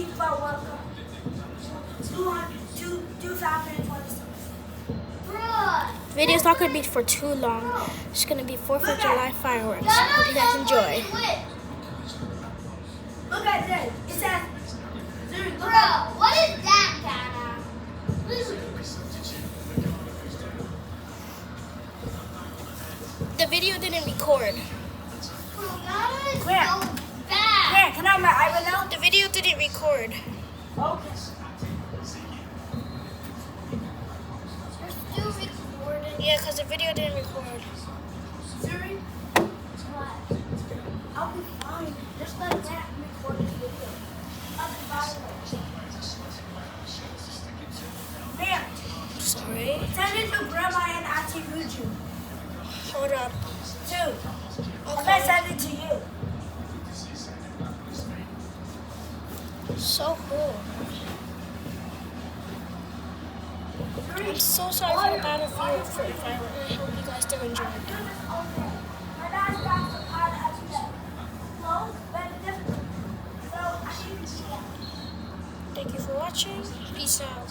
FIFA World Cup 2026. Video's not going to be for too long. It's going to be 4th of July fireworks. Hope you guys enjoy. Look at this. It says, Bro, what is that, Dada? The video didn't record. Bro, Dada is Where? so bad. Where? Can I have my iPad now? The video didn't record. Okay. We're still recording. Yeah, because the video didn't record. Siri, What? I'll be fine. Just let that record this video. I'll be fine. Ma'am, Sorry. send it to Grandma and Auntie Ruju. Hold up. Too. I'm Okay. gonna send it to you. So cool. Siri, I'm so sorry for the battlefield for the fireworks. I hope you guys still enjoyed. my dad's got some hard upset. No, but different. So I need to do that. Thank you for watching. Peace out.